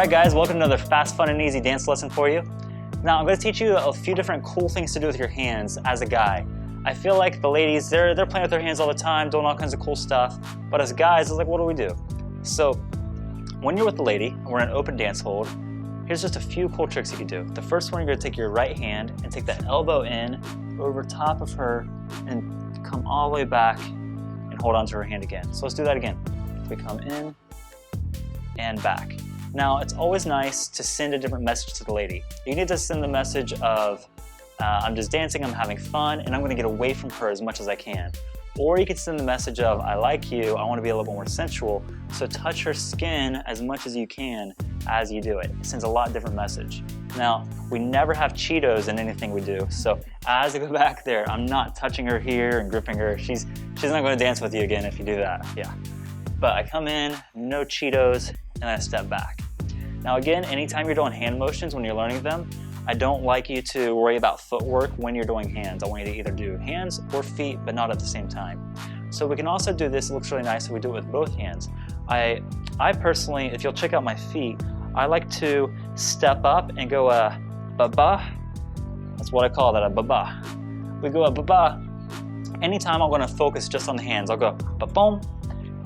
Alright guys, welcome to another fast, fun, and easy dance lesson for you. Now I'm going to teach you a few different cool things to do with your hands as a guy. I feel like the ladies, they're playing with their hands all the time, doing all kinds of cool stuff, but as guys, it's like, what do we do? So when you're with the lady, and we're in an open dance hold, here's just a few cool tricks you can do. The first one, you're going to take your right hand and take that elbow in over top of her and come all the way back and hold onto her hand again. So let's do that again. We come in and back. Now, it's always nice to send a different message to the lady. You need to send the message of, I'm just dancing, I'm having fun, and I'm gonna get away from her as much as I can. Or you could send the message of, I like you, I wanna be a little bit more sensual, so touch her skin as much as you can as you do it. It sends a lot different message. Now, we never have Cheetos in anything we do, so as I go back there, I'm not touching her here and gripping her. She's not gonna dance with you again if you do that, yeah. But I come in, no Cheetos, and I step back. Now again, anytime you're doing hand motions when you're learning them, I don't like you to worry about footwork when you're doing hands. I want you to either do hands or feet, but not at the same time. So we can also do this, it looks really nice if we do it with both hands. I personally, if you'll check out my feet, I like to step up and go a ba-ba. That's what I call that, a ba-ba. We go a ba-ba. Anytime I'm gonna focus just on the hands, I'll go ba-boom,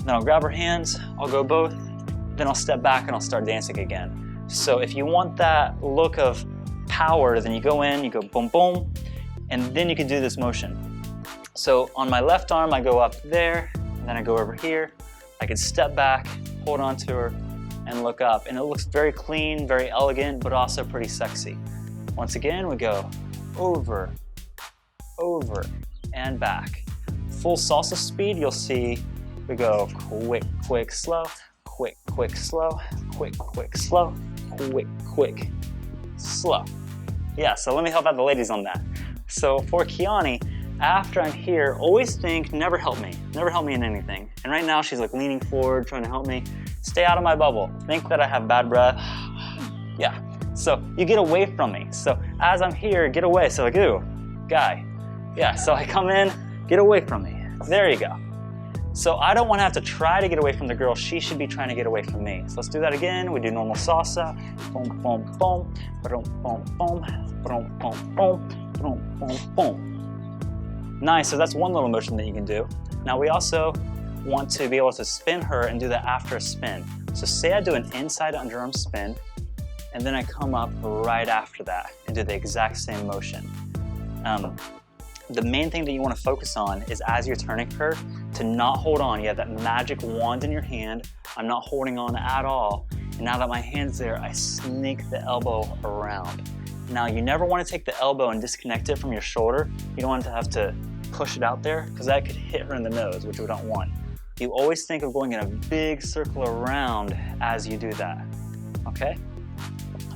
then I'll grab her hands, I'll go both, then I'll step back and I'll start dancing again. So if you want that look of power, then you go in, you go boom, boom, and then you can do this motion. So on my left arm, I go up there, and then I go over here. I can step back, hold on to her, and look up. And it looks very clean, very elegant, but also pretty sexy. Once again, we go over, over, and back. Full salsa speed, you'll see we go quick, quick, slow, quick, quick, slow, quick, quick, slow, quick, quick, slow. Yeah, so let me help out the ladies on that. So for Kiani, after I'm here, always think, never help me in anything. And right now she's like leaning forward, trying to help me. Stay out of my bubble. Think that I have bad breath. Yeah, so you get away from me. So as I'm here, get away. So like, ooh, guy. Yeah, so I come in, get away from me. There you go. So I don't want to have to try to get away from the girl. She should be trying to get away from me. So let's do that again. We do normal salsa. Boom, boom, boom. Boom, boom, boom. Boom, boom, boom. Boom, boom, boom. Nice. So that's one little motion that you can do. Now we also want to be able to spin her and do that after a spin. So say I do an inside underarm spin, and then I come up right after that and do the exact same motion. The main thing that you want to focus on is as you're turning her to not hold on. You have that magic wand in your hand. I'm not holding on at all. And now that my hand's there, I sneak the elbow around. Now you never want to take the elbow and disconnect it from your shoulder. You don't want to have to push it out there because that could hit her in the nose, which we don't want. You always think of going in a big circle around as you do that, okay?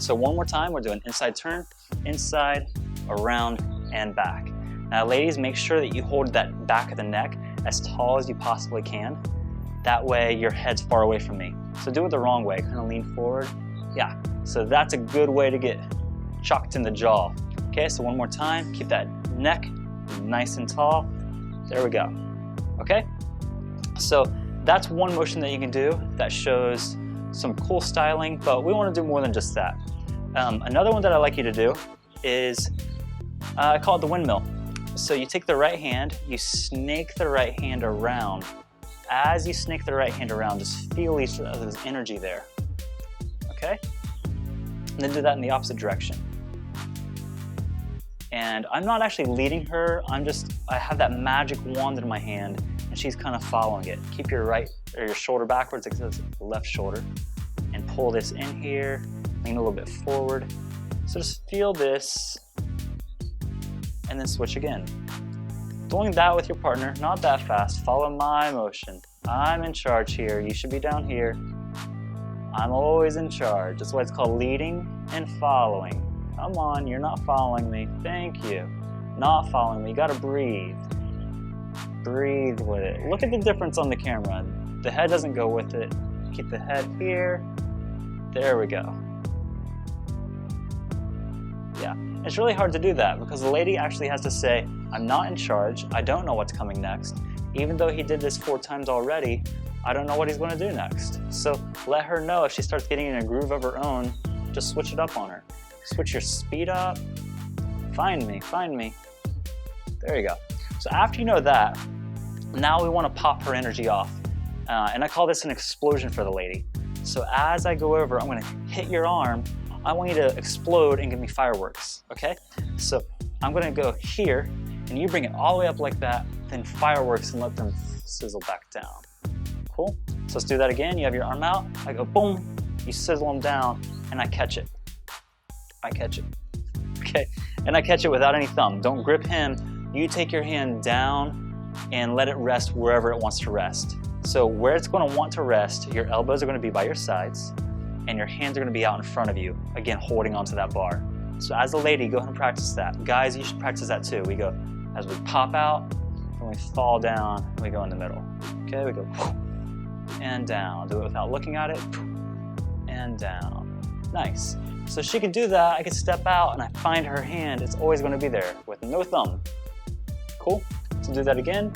So one more time, we're doing inside turn, inside, around, and back. Now ladies, make sure that you hold that back of the neck as tall as you possibly can. That way your head's far away from me. So do it the wrong way, kind of lean forward. Yeah, so that's a good way to get chucked in the jaw. Okay, so one more time, keep that neck nice and tall. There we go, okay? So that's one motion that you can do that shows some cool styling, but we want to do more than just that. Another one that I like you to do is, I call it the windmill. So you take the right hand, you snake the right hand around. As you snake the right hand around, just feel each other's energy there, okay? And then do that in the opposite direction. And I'm not actually leading her, I have that magic wand in my hand, and she's kind of following it. Keep your shoulder backwards, like this left shoulder, and pull this in here, lean a little bit forward. So just feel this, and then switch again. Doing that with your partner, not that fast. Follow my motion. I'm in charge here. You should be down here. I'm always in charge. That's why it's called leading and following. Come on, you're not following me. Thank you. Not following me. You gotta breathe. Breathe with it. Look at the difference on the camera. The head doesn't go with it. Keep the head here. There we go. Yeah. It's really hard to do that because the lady actually has to say, I'm not in charge, I don't know what's coming next. Even though he did this 4 times already, I don't know what he's gonna do next. So let her know if she starts getting in a groove of her own, just switch it up on her. Switch your speed up. Find me, find me. There you go. So after you know that, now we wanna pop her energy off. And I call this an explosion for the lady. So as I go over, I'm gonna hit your arm. I want you to explode and give me fireworks, okay? So I'm gonna go here, and you bring it all the way up like that, then fireworks and let them sizzle back down. Cool? So let's do that again. You have your arm out, I go boom, you sizzle them down, and I catch it. I catch it, okay? And I catch it without any thumb. Don't grip him. You take your hand down and let it rest wherever it wants to rest. So where it's gonna want to rest, your elbows are gonna be by your sides, and your hands are gonna be out in front of you, again, holding onto that bar. So as a lady, go ahead and practice that. Guys, you should practice that too. We go, as we pop out, and we fall down, and we go in the middle. Okay, we go, and down. Do it without looking at it, and down. Nice. So she can do that, I can step out, and I find her hand, it's always gonna be there, with no thumb. Cool? So do that again.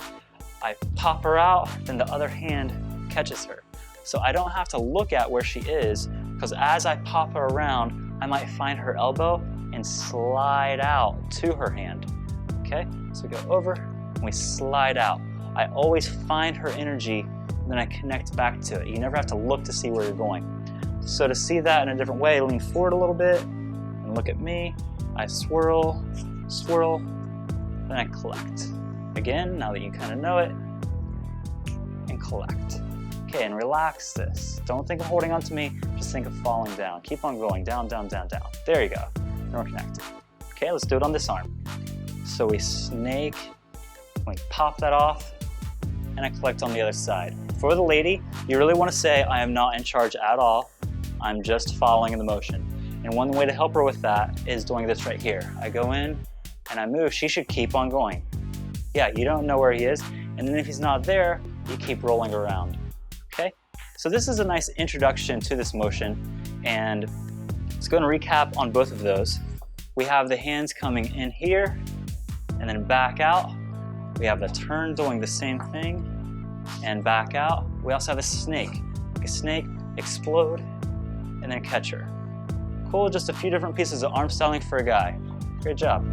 I pop her out, then the other hand catches her. So I don't have to look at where she is, because as I pop her around, I might find her elbow and slide out to her hand. Okay, so we go over and we slide out. I always find her energy and then I connect back to it. You never have to look to see where you're going. So to see that in a different way, lean forward a little bit and look at me. I swirl, swirl, then I collect. Again, now that you kind of know it, and collect. Okay, and relax this. Don't think of holding on to me, just think of falling down. Keep on going, down, down, down, down. There you go, and we're connected. Okay, let's do it on this arm. So we snake, we pop that off, and I collect on the other side. For the lady, you really wanna say, I am not in charge at all, I'm just following the motion. And one way to help her with that is doing this right here. I go in, and I move, she should keep on going. Yeah, you don't know where he is, and then if he's not there, you keep rolling around. Okay, so this is a nice introduction to this motion, and let's go and recap on both of those. We have the hands coming in here, and then back out. We have the turn doing the same thing, and back out. We also have a snake. A snake, explode, and then catch her. Cool, just a few different pieces of arm styling for a guy. Great job.